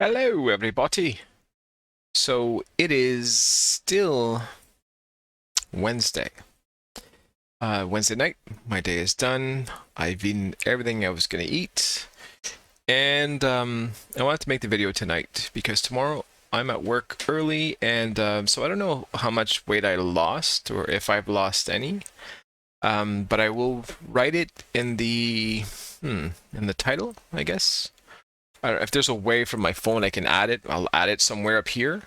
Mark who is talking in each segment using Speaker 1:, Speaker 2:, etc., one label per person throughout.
Speaker 1: Hello, everybody. So it is still Wednesday. Wednesday night. My day is done. I've eaten everything I was going to eat. And I wanted to make the video tonight because tomorrow I'm at work early. And so I don't know how much weight I lost or if I've lost any. But I will write it in the title, I guess. I don't know if there's a way from my phone I can add it. I'll add it somewhere up here.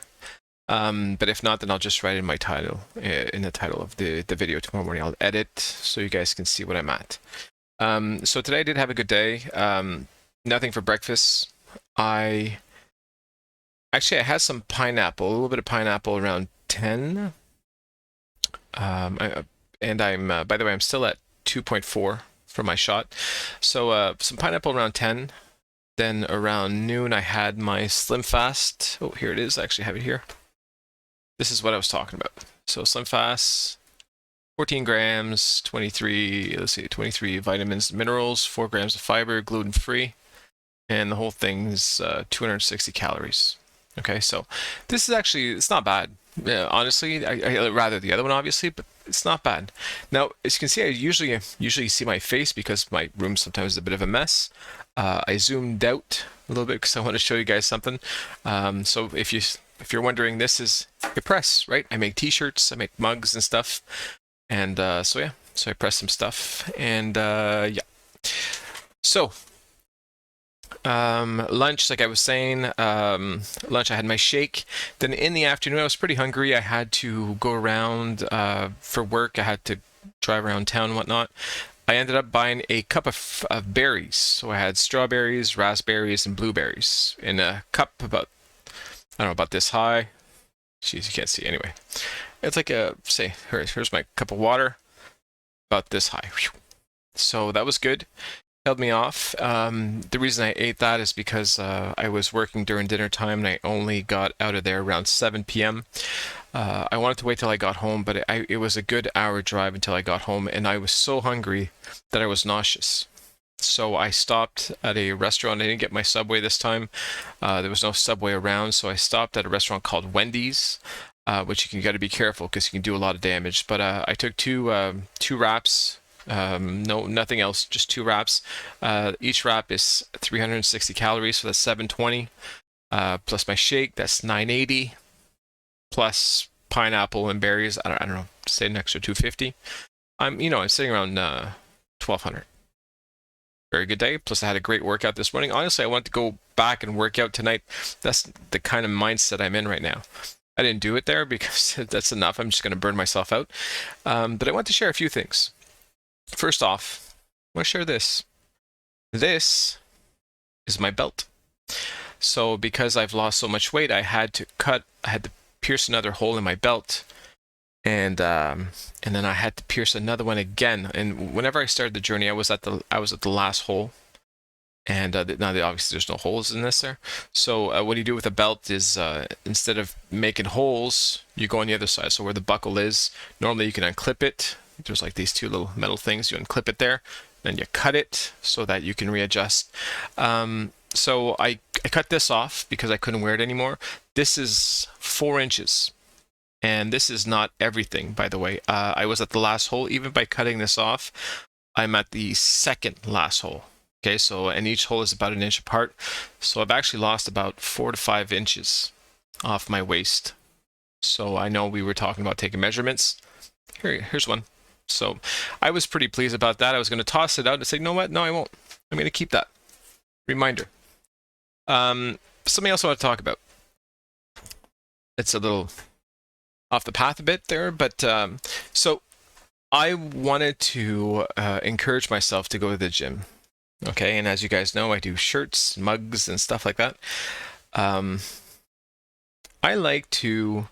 Speaker 1: But if not, then I'll just write in my title, in the title of the video tomorrow morning. I'll edit so you guys can see what I'm at. So today I did have a good day. Nothing for breakfast. I had some pineapple, a little bit of pineapple around 10. And I'm by the way, I'm still at 2.4 for my shot. So some pineapple around 10. Then around noon, I had my Slim Fast. Oh, here it is. I actually have it here. This is what I was talking about. So Slim Fast, 14 grams, 23 vitamins and minerals, 4 grams of fiber, gluten-free, and the whole thing's 260 calories. Okay, so this is actually, it's not bad. Honestly, I rather the other one, obviously, but it's not bad. Now, as you can see, I usually see my face because my room sometimes is a bit of a mess. I zoomed out a little bit because I want to show you guys something. So if you're wondering, this is a press, right? I make T-shirts, I make mugs and stuff, and so yeah, so I press some stuff, and yeah. So lunch, like I was saying, lunch I had my shake. Then in the afternoon, I was pretty hungry. I had to go around for work. I had to drive around town and whatnot. I ended up buying a cup of berries. So I had strawberries, raspberries, and blueberries in a cup about, I don't know, about this high. Jeez, you can't see anyway. It's like here's my cup of water, about this high. So that was good. Held me off. The reason I ate that is because I was working during dinner time and I only got out of there around 7 p.m. I wanted to wait till I got home, but it was a good hour drive until I got home, and I was so hungry that I was nauseous. So I stopped at a restaurant. I didn't get my Subway this time. There was no Subway around, so I stopped at a restaurant called Wendy's, which you got to be careful because you can do a lot of damage. But I took two wraps. Nothing else, just 2 wraps. Each wrap is 360 calories, so that's 720. Plus my shake, that's 980. Plus pineapple and berries, I don't know, say an extra 250. I'm sitting around 1200. Very good day. Plus I had a great workout this morning. Honestly, I want to go back and work out tonight. That's the kind of mindset I'm in right now. I didn't do it there because that's enough. I'm just going to burn myself out. But I want to share a few things. First off, I want to share this. This is my belt. So because I've lost so much weight, I had to pierce another hole in my belt, and then I had to pierce another one again. And whenever I started the journey, I was at the last hole, and now obviously there's no holes in this there. So what you do with a belt is instead of making holes, you go on the other side. So where the buckle is, normally you can unclip it. There's like these 2 little metal things. You unclip it there, then you cut it so that you can readjust. So I cut this off because I couldn't wear it anymore. This is 4 inches. And this is not everything, by the way. I was at the last hole. Even by cutting this off, I'm at the second last hole. Okay, so, and each hole is about 1 inch apart. So I've actually lost about 4 to 5 inches off my waist. So I know we were talking about taking measurements. Here's one. So I was pretty pleased about that. I was going to toss it out and say, you know what? No, I won't. I'm going to keep that. Reminder. Something else I want to talk about. It's a little off the path a bit there, but so I wanted to encourage myself to go to the gym. Okay, and as you guys know, I do shirts, mugs, and stuff like that. I like to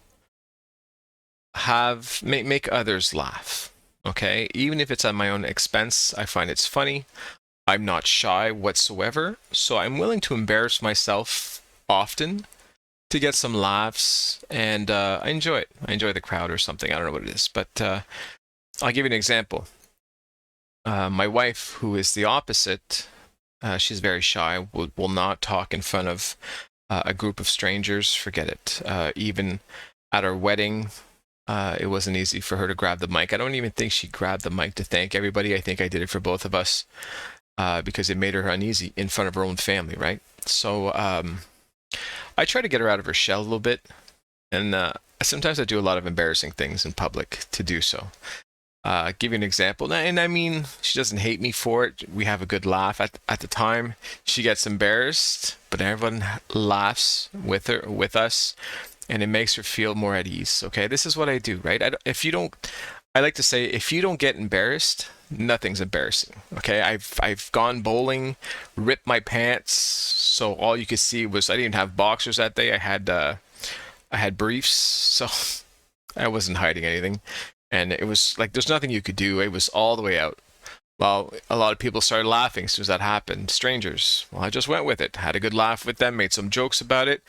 Speaker 1: make others laugh. Okay, even if it's at my own expense, I find it's funny. I'm not shy whatsoever, so I'm willing to embarrass myself often to get some laughs, and I enjoy it. I enjoy the crowd or something. I don't know what it is, but I'll give you an example. My wife, who is the opposite, she's very shy, will not talk in front of A group of strangers, forget it. Even at our wedding, it wasn't easy for her to grab the mic. I don't even think she grabbed the mic to thank everybody. I think I did it for both of us because it made her uneasy in front of her own family, right? So I try to get her out of her shell a little bit, and sometimes I do a lot of embarrassing things in public to do so. Give you an example, and I mean, she doesn't hate me for it. We have a good laugh at the time. She gets embarrassed, but everyone laughs with us, and it makes her feel more at ease. Okay, this is what I do, right? If you don't, I like to say, if you don't get embarrassed, nothing's embarrassing. Okay, I've gone bowling, ripped my pants, so all you could see was I didn't have boxers that day. I had briefs, so I wasn't hiding anything. And it was like there's nothing you could do. It was all the way out. Well, a lot of people started laughing as soon as that happened. Strangers. Well, I just went with it. Had a good laugh with them, made some jokes about it.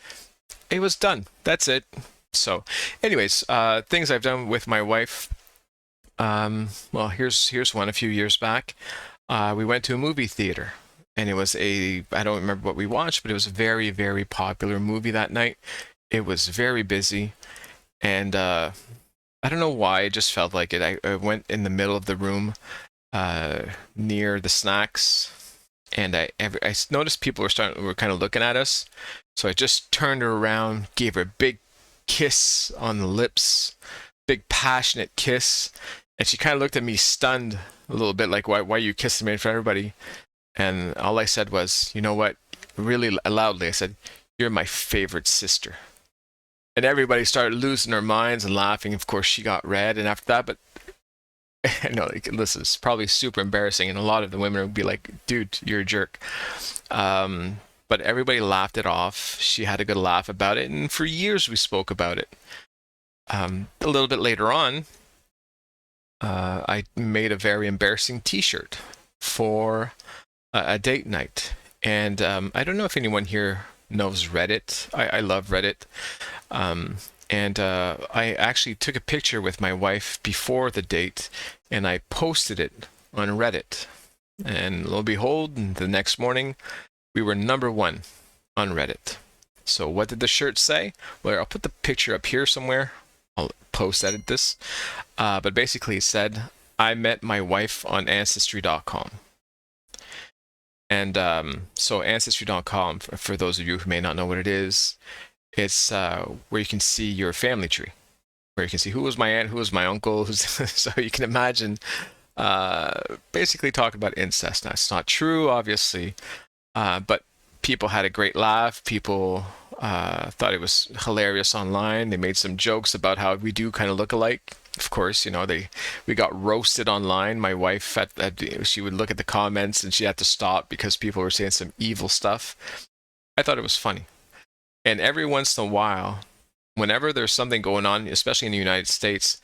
Speaker 1: It was done. That's it. So, anyways, things I've done with my wife. Well, here's one. A few years back, we went to a movie theater, and it was I don't remember what we watched, but it was a very, very popular movie that night. It was very busy, and I don't know why. I just felt like it. I went in the middle of the room, near the snacks, and I noticed people were kind of looking at us, so I just turned her around, gave her a big kiss on the lips, big passionate kiss, and she kind of looked at me stunned a little bit, like why are you kissing me in front of everybody? And all I said was, you know what, really loudly, I said, "You're my favorite sister." And everybody started losing their minds and laughing. Of course, she got red, and after that, but I know, like, this is probably super embarrassing, and a lot of the women would be like, "Dude, you're a jerk." But everybody laughed it off. She had a good laugh about it, and for years we spoke about it. A little bit later on, I made a very embarrassing T-shirt for a date night, and I don't know if anyone here knows Reddit. I love Reddit. And I actually took a picture with my wife before the date, and I posted it on Reddit. And lo and behold, the next morning, we were #1 on Reddit. So what did the shirt say? Well, I'll put the picture up here somewhere. I'll post-edit this. But basically it said, "I met my wife on Ancestry.com." And so Ancestry.com, for those of you who may not know what it is, it's where you can see your family tree, where you can see who was my aunt, who was my uncle. So you can imagine, basically talking about incest. Now, it's not true, obviously, but people had a great laugh. People thought it was hilarious online. They made some jokes about how we do kind of look alike. Of course, you know, we got roasted online. My wife, she would look at the comments and she had to stop because people were saying some evil stuff. I thought it was funny. And every once in a while, whenever there's something going on, especially in the United States,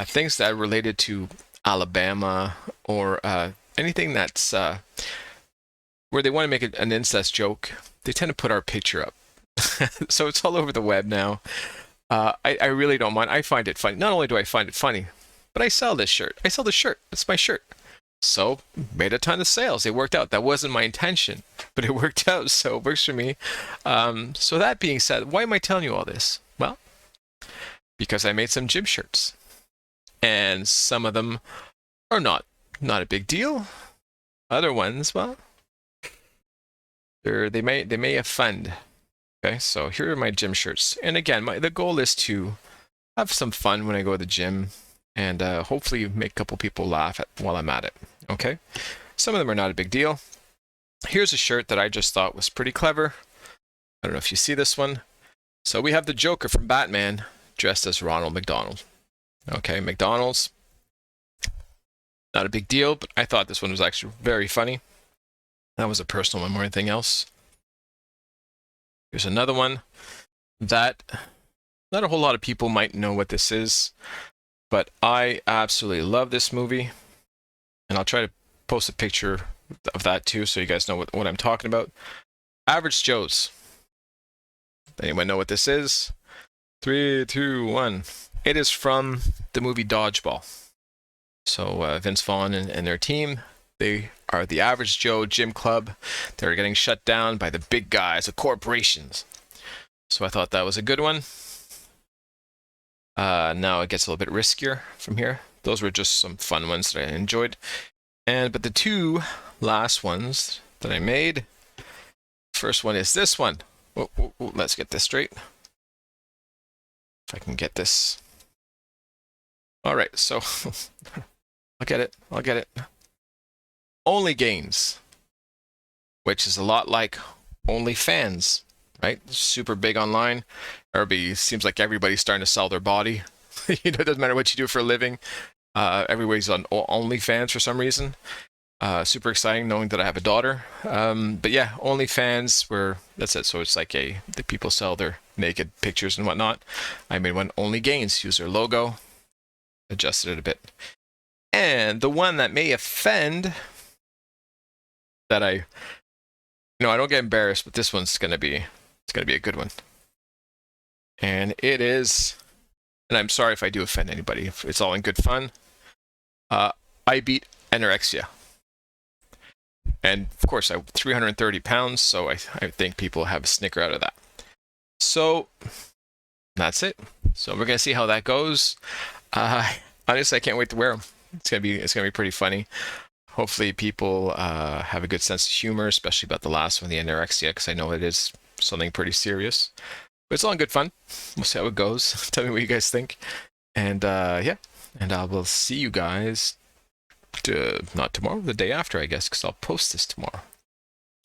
Speaker 1: things that are related to Alabama or anything that's where they want to make an incest joke, they tend to put our picture up. So it's all over the web now. I really don't mind. I find it funny. Not only do I find it funny, but I sell this shirt. I sell the shirt. It's my shirt. So made a ton of sales. It worked out. That wasn't my intention, but it worked out. So it works for me. So that being said, why am I telling you all this? Well, because I made some gym shirts, and some of them are not a big deal. Other ones, well, they may offend. Okay, so here are my gym shirts, and again, the goal is to have some fun when I go to the gym, and hopefully make a couple people laugh while I'm at it. Okay, some of them are not a big deal. Here's a shirt that I just thought was pretty clever. I don't know if you see this one. So we have the Joker from Batman dressed as Ronald McDonald. Okay, McDonald's. Not a big deal, but I thought this one was actually very funny. That was a personal one more than anything else. Here's another one that not a whole lot of people might know what this is, but I absolutely love this movie. And I'll try to post a picture of that too, so you guys know what I'm talking about. Average Joe's. Anyone know what this is? 3, 2, 1. It is from the movie Dodgeball. So Vince Vaughn and their team, they are the Average Joe Gym Club. They're getting shut down by the big guys, the corporations. So I thought that was a good one. Now it gets a little bit riskier from here. Those were just some fun ones that I enjoyed. But the two last ones that I made, first one is this one. Let's get this straight. If I can get this. All right, so I'll get it. Only Gains, which is a lot like OnlyFans, right? Super big online. Seems like everybody's starting to sell their body. It doesn't matter what you do for a living. Everybody's on OnlyFans for some reason. Super exciting knowing that I have a daughter. But yeah, OnlyFans, that's it. So it's like the people sell their naked pictures and whatnot. I made one Only Gains, use their logo, adjusted it a bit. And the one that may offend, that I don't get embarrassed, but this one's gonna be a good one. And it is, and I'm sorry if I do offend anybody. It's all in good fun. I beat anorexia. And of course, I'm 330 pounds, so I think people have a snicker out of that. So that's it. So we're gonna see how that goes. Honestly, I can't wait to wear them. It's gonna be pretty funny. Hopefully, people have a good sense of humor, especially about the last one, the anorexia, because I know it is something pretty serious. But it's all in good fun. We'll see how it goes. Tell me what you guys think. And yeah, and I will see you guys. Not tomorrow, the day after, I guess, because I'll post this tomorrow.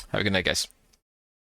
Speaker 1: Have a good night, guys.